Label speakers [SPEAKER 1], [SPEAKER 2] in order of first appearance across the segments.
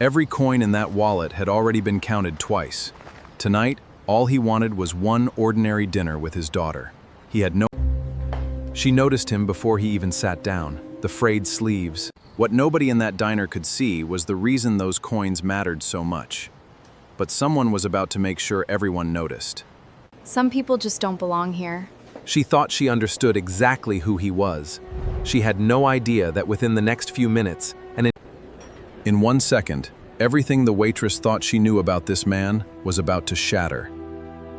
[SPEAKER 1] Every coin in that wallet had already been counted twice. Tonight, all he wanted was one ordinary dinner with his daughter. She noticed him before he even sat down, the frayed sleeves. What nobody in that diner could see was the reason those coins mattered so much. But someone was about to make sure everyone noticed.
[SPEAKER 2] Some people just don't belong here.
[SPEAKER 1] She thought she understood exactly who he was. She had no idea that within the next few minutes, and in 1 second, everything the waitress thought she knew about this man was about to shatter.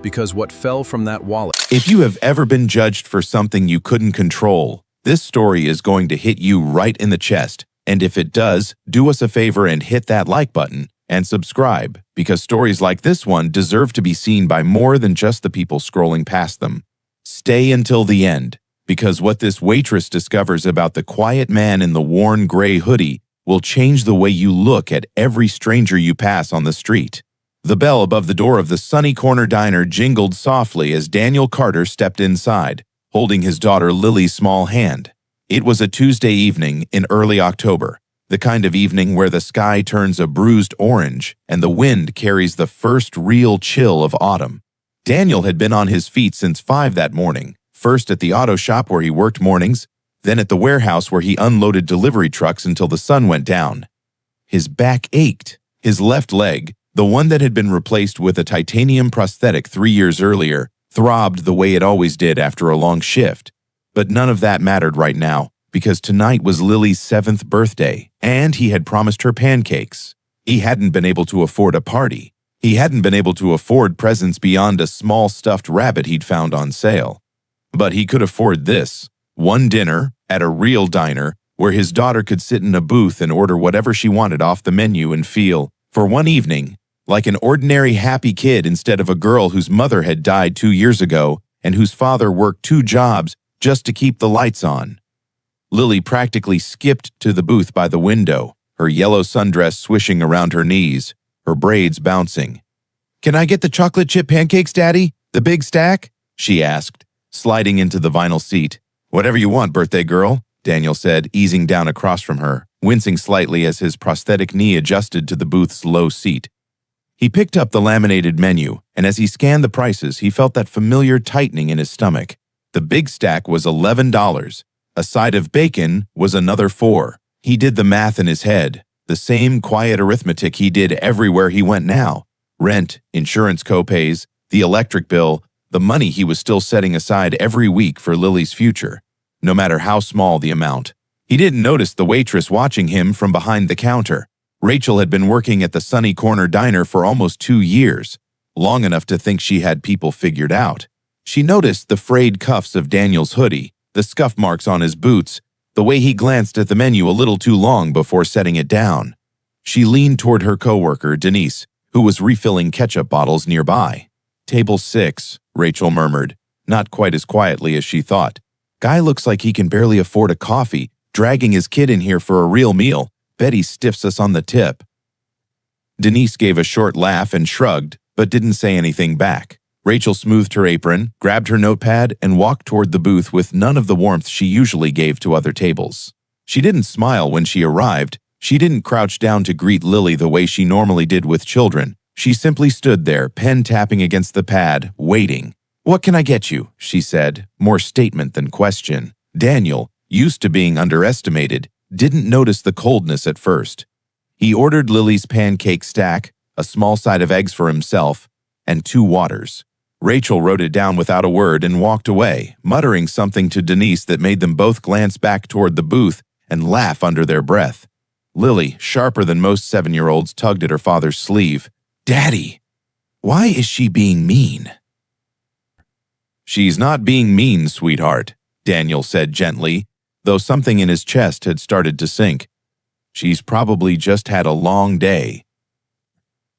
[SPEAKER 1] Because what fell from that wallet...
[SPEAKER 3] If you have ever been judged for something you couldn't control, this story is going to hit you right in the chest. And if it does, do us a favor and hit that like button and subscribe, because stories like this one deserve to be seen by more than just the people scrolling past them. Stay until the end, because what this waitress discovers about the quiet man in the worn gray hoodie will change the way you look at every stranger you pass on the street. The bell above the door of the Sunny Corner Diner jingled softly as Daniel Carter stepped inside, holding his daughter Lily's small hand. It was a Tuesday evening in early October, the kind of evening where the sky turns a bruised orange and the wind carries the first real chill of autumn. Daniel had been on his feet since 5 that morning, first at the auto shop where he worked mornings, then at the warehouse where he unloaded delivery trucks until the sun went down. His back ached. His left leg, the one that had been replaced with a titanium prosthetic 3 years earlier, throbbed the way it always did after a long shift. But none of that mattered right now, because tonight was Lily's 7th birthday, and he had promised her pancakes. He hadn't been able to afford a party. He hadn't been able to afford presents beyond a small stuffed rabbit he'd found on sale. But he could afford this, one dinner at a real diner where his daughter could sit in a booth and order whatever she wanted off the menu and feel, for one evening, like an ordinary happy kid instead of a girl whose mother had died 2 years ago and whose father worked 2 jobs just to keep the lights on. Lily practically skipped to the booth by the window, her yellow sundress swishing around her knees, her braids bouncing. "Can I get the chocolate chip pancakes, Daddy? The big stack?" she asked, sliding into the vinyl seat. "Whatever you want, birthday girl," Daniel said, easing down across from her, wincing slightly as his prosthetic knee adjusted to the booth's low seat. He picked up the laminated menu, and as he scanned the prices, he felt that familiar tightening in his stomach. The big stack was $11. A side of bacon was another $4. He did the math in his head, the same quiet arithmetic he did everywhere he went now. Rent, insurance copays, the electric bill, the money he was still setting aside every week for Lily's future, no matter how small the amount. He didn't notice the waitress watching him from behind the counter. Rachel had been working at the Sunny Corner Diner for almost 2 years, long enough to think she had people figured out. She noticed the frayed cuffs of Daniel's hoodie, the scuff marks on his boots, the way he glanced at the menu a little too long before setting it down. She leaned toward her coworker, Denise, who was refilling ketchup bottles nearby. "Table 6, Rachel murmured, not quite as quietly as she thought. "Guy looks like he can barely afford a coffee, dragging his kid in here for a real meal. Bet he stiffs us on the tip." Denise gave a short laugh and shrugged, but didn't say anything back. Rachel smoothed her apron, grabbed her notepad, and walked toward the booth with none of the warmth she usually gave to other tables. She didn't smile when she arrived. She didn't crouch down to greet Lily the way she normally did with children. She simply stood there, pen tapping against the pad, waiting. "What can I get you?" she said, more statement than question. Daniel, used to being underestimated, didn't notice the coldness at first. He ordered Lily's pancake stack, a small side of eggs for himself, and 2 waters. Rachel wrote it down without a word and walked away, muttering something to Denise that made them both glance back toward the booth and laugh under their breath. Lily, sharper than most 7-year-olds, tugged at her father's sleeve. "Daddy, why is she being mean?" "She's not being mean, sweetheart," Daniel said gently, though something in his chest had started to sink. "She's probably just had a long day."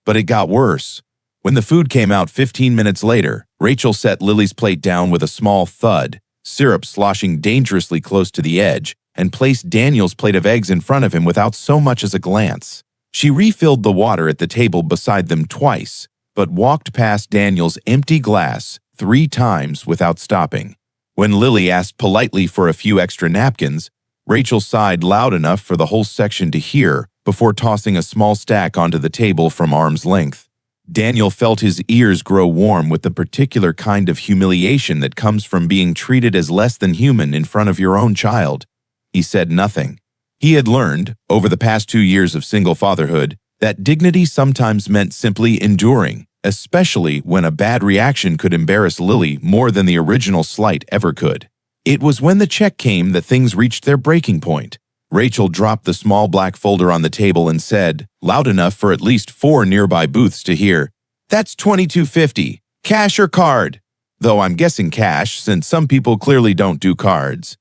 [SPEAKER 3] But it got worse. When the food came out 15 minutes later, Rachel set Lily's plate down with a small thud, syrup sloshing dangerously close to the edge, and placed Daniel's plate of eggs in front of him without so much as a glance. She refilled the water at the table beside them twice, but walked past Daniel's empty glass 3 times without stopping. When Lily asked politely for a few extra napkins, Rachel sighed loud enough for the whole section to hear before tossing a small stack onto the table from arm's length. Daniel felt his ears grow warm with the particular kind of humiliation that comes from being treated as less than human in front of your own child. He said nothing. He had learned, over the past 2 years of single fatherhood, that dignity sometimes meant simply enduring, especially when a bad reaction could embarrass Lily more than the original slight ever could. It was when the check came that things reached their breaking point. Rachel dropped the small black folder on the table and said, loud enough for at least 4 nearby booths to hear, "That's $22.50, cash or card?" Though I'm guessing cash, since some people clearly don't do cards.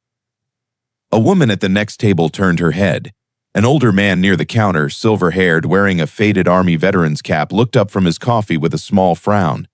[SPEAKER 3] A woman at the next table turned her head. An older man near the counter, silver-haired, wearing a faded Army veteran's cap, looked up from his coffee with a small frown.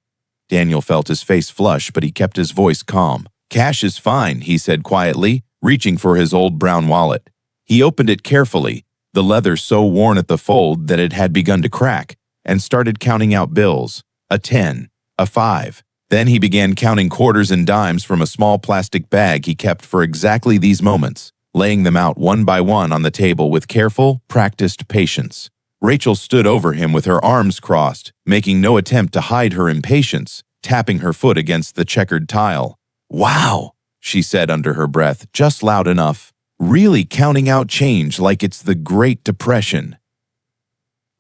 [SPEAKER 3] Daniel felt his face flush, but he kept his voice calm. "Cash is fine," he said quietly, reaching for his old brown wallet. He opened it carefully, the leather so worn at the fold that it had begun to crack, and started counting out bills. A 10, a 5. Then he began counting quarters and dimes from a small plastic bag he kept for exactly these moments, laying them out one by one on the table with careful, practiced patience. Rachel stood over him with her arms crossed, making no attempt to hide her impatience, tapping her foot against the checkered tile. "Wow," she said under her breath, just loud enough. "Really counting out change like it's the Great Depression."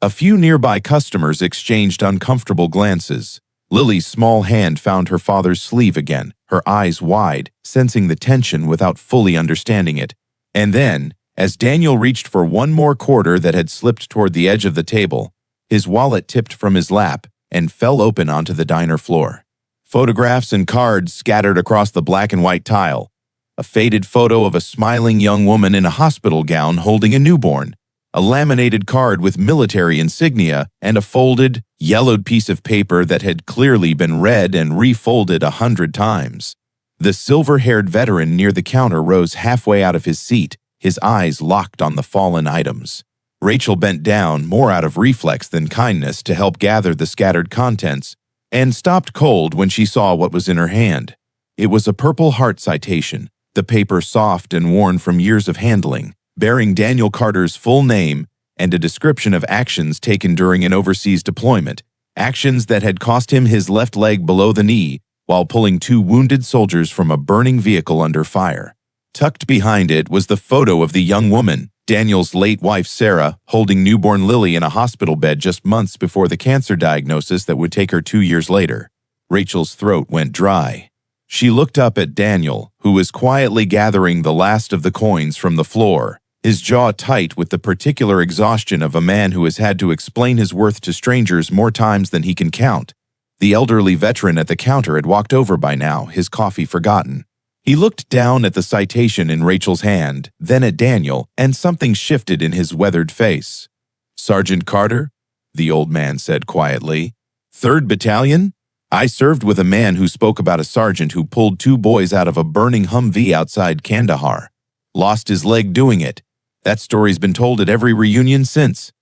[SPEAKER 3] A few nearby customers exchanged uncomfortable glances. Lily's small hand found her father's sleeve again, her eyes wide, sensing the tension without fully understanding it. And then, as Daniel reached for one more quarter that had slipped toward the edge of the table, his wallet tipped from his lap and fell open onto the diner floor. Photographs and cards scattered across the black and white tile. A faded photo of a smiling young woman in a hospital gown holding a newborn, a laminated card with military insignia, and a folded, yellowed piece of paper that had clearly been read and refolded 100 times. The silver-haired veteran near the counter rose halfway out of his seat, his eyes locked on the fallen items. Rachel bent down, more out of reflex than kindness, to help gather the scattered contents, and stopped cold when she saw what was in her hand. It was a Purple Heart citation, the paper soft and worn from years of handling, bearing Daniel Carter's full name and a description of actions taken during an overseas deployment, actions that had cost him his left leg below the knee while pulling 2 wounded soldiers from a burning vehicle under fire. Tucked behind it was the photo of the young woman, Daniel's late wife Sarah, holding newborn Lily in a hospital bed just months before the cancer diagnosis that would take her 2 years later. Rachel's throat went dry. She looked up at Daniel, who was quietly gathering the last of the coins from the floor, his jaw tight with the particular exhaustion of a man who has had to explain his worth to strangers more times than he can count. The elderly veteran at the counter had walked over by now, his coffee forgotten. He looked down at the citation in Rachel's hand, then at Daniel, and something shifted in his weathered face. "Sergeant Carter?" the old man said quietly. "3rd Battalion? I served with a man who spoke about a sergeant who pulled 2 boys out of a burning Humvee outside Kandahar. Lost his leg doing it. That story's been told at every reunion since."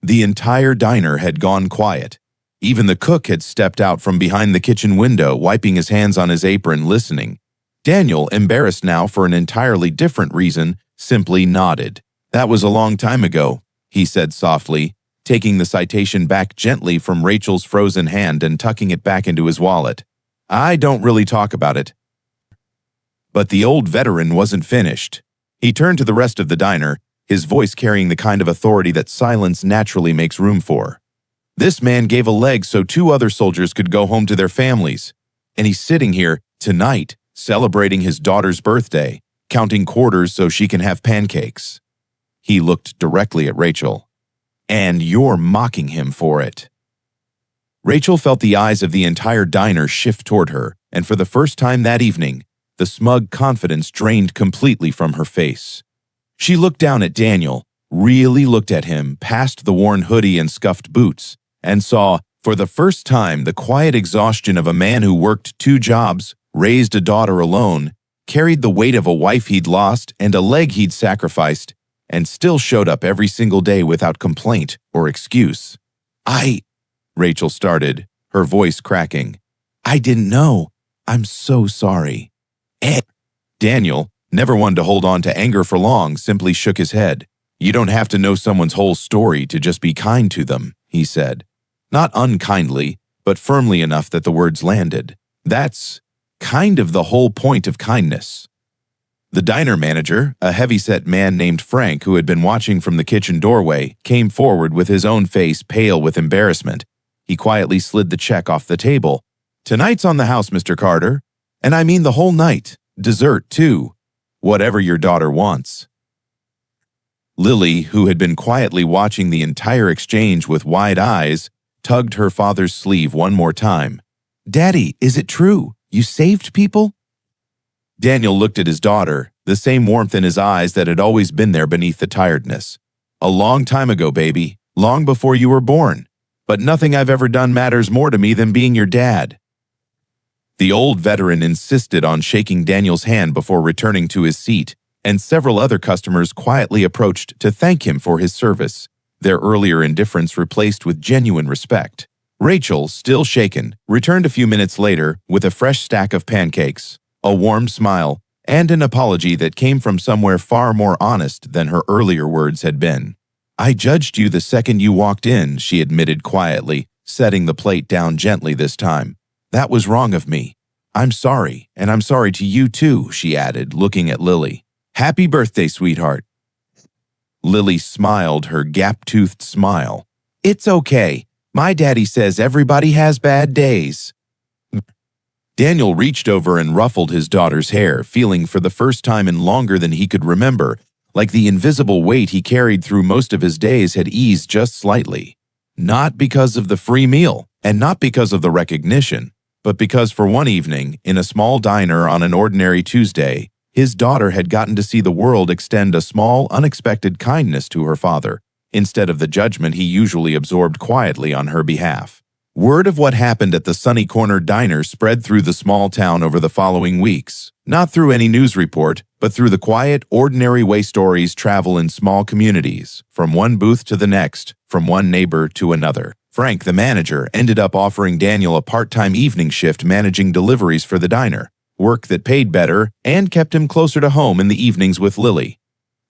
[SPEAKER 3] The entire diner had gone quiet. Even the cook had stepped out from behind the kitchen window, wiping his hands on his apron, listening. Daniel, embarrassed now for an entirely different reason, simply nodded. "That was a long time ago," he said softly, taking the citation back gently from Rachel's frozen hand and tucking it back into his wallet. "I don't really talk about it." But the old veteran wasn't finished. He turned to the rest of the diner, his voice carrying the kind of authority that silence naturally makes room for. "This man gave a leg so 2 other soldiers could go home to their families. And he's sitting here, tonight, celebrating his daughter's birthday, counting quarters so she can have pancakes." He looked directly at Rachel. "And you're mocking him for it." Rachel felt the eyes of the entire diner shift toward her, and for the first time that evening, the smug confidence drained completely from her face. She looked down at Daniel, really looked at him past the worn hoodie and scuffed boots, and saw, for the first time, the quiet exhaustion of a man who worked 2 jobs, raised a daughter alone, carried the weight of a wife he'd lost and a leg he'd sacrificed, and still showed up every single day without complaint or excuse. Rachel started, her voice cracking. "I didn't know. I'm so sorry." Daniel, never one to hold on to anger for long, simply shook his head. You don't have to know someone's whole story to just be kind to them, he said. Not unkindly, but firmly enough that the words landed. That's kind of the whole point of kindness. The diner manager, a heavy-set man named Frank who had been watching from the kitchen doorway, came forward with his own face pale with embarrassment. He quietly slid the check off the table. "Tonight's on the house, Mr. Carter. And I mean the whole night. Dessert, too. Whatever your daughter wants." Lily, who had been quietly watching the entire exchange with wide eyes, tugged her father's sleeve one more time. "Daddy, is it true? You saved people?" Daniel looked at his daughter, the same warmth in his eyes that had always been there beneath the tiredness. "A long time ago, baby. Long before you were born. But nothing I've ever done matters more to me than being your dad." The old veteran insisted on shaking Daniel's hand before returning to his seat, and several other customers quietly approached to thank him for his service, their earlier indifference replaced with genuine respect. Rachel, still shaken, returned a few minutes later with a fresh stack of pancakes, a warm smile, and an apology that came from somewhere far more honest than her earlier words had been. "I judged you the second you walked in," she admitted quietly, setting the plate down gently this time. "That was wrong of me. I'm sorry, and I'm sorry to you too," she added, looking at Lily. "Happy birthday, sweetheart." Lily smiled her gap-toothed smile. "It's okay. My daddy says everybody has bad days." Daniel reached over and ruffled his daughter's hair, feeling for the first time in longer than he could remember, like the invisible weight he carried through most of his days had eased just slightly. Not because of the free meal, and not because of the recognition, but because for one evening, in a small diner on an ordinary Tuesday, his daughter had gotten to see the world extend a small, unexpected kindness to her father, instead of the judgment he usually absorbed quietly on her behalf. Word of what happened at the Sunny Corner Diner spread through the small town over the following weeks, not through any news report, but through the quiet, ordinary way stories travel in small communities, from one booth to the next, from one neighbor to another. Frank, the manager, ended up offering Daniel a part-time evening shift managing deliveries for the diner, work that paid better and kept him closer to home in the evenings with Lily.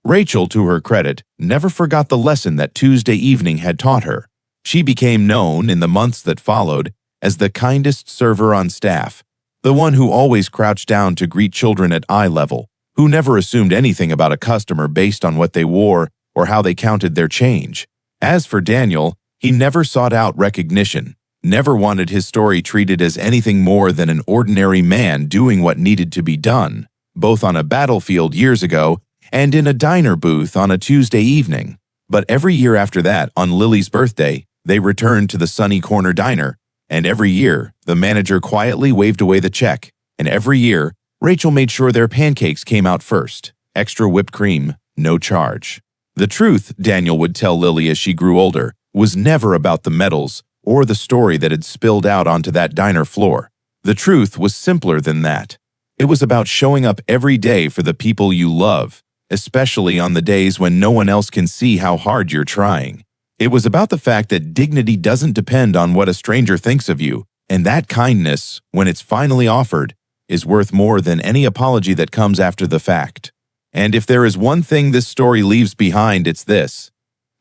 [SPEAKER 3] Rachel, to her credit, never forgot the lesson that Tuesday evening had taught her. She became known, in the months that followed, as the kindest server on staff, the one who always crouched down to greet children at eye level, who never assumed anything about a customer based on what they wore or how they counted their change. As for Daniel, he never sought out recognition, never wanted his story treated as anything more than an ordinary man doing what needed to be done, both on a battlefield years ago and in a diner booth on a Tuesday evening. But every year after that, on Lily's birthday, they returned to the Sunny Corner Diner, and every year, the manager quietly waved away the check, and every year, Rachel made sure their pancakes came out first, extra whipped cream, no charge. The truth, Daniel would tell Lily as she grew older, was never about the medals or the story that had spilled out onto that diner floor. The truth was simpler than that. It was about showing up every day for the people you love, especially on the days when no one else can see how hard you're trying. It was about the fact that dignity doesn't depend on what a stranger thinks of you, and that kindness, when it's finally offered, is worth more than any apology that comes after the fact. And if there is one thing this story leaves behind, it's this.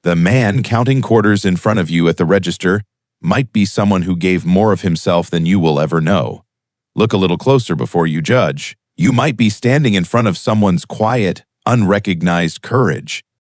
[SPEAKER 3] The man counting quarters in front of you at the register might be someone who gave more of himself than you will ever know. Look a little closer before you judge. You might be standing in front of someone's quiet, unrecognized courage.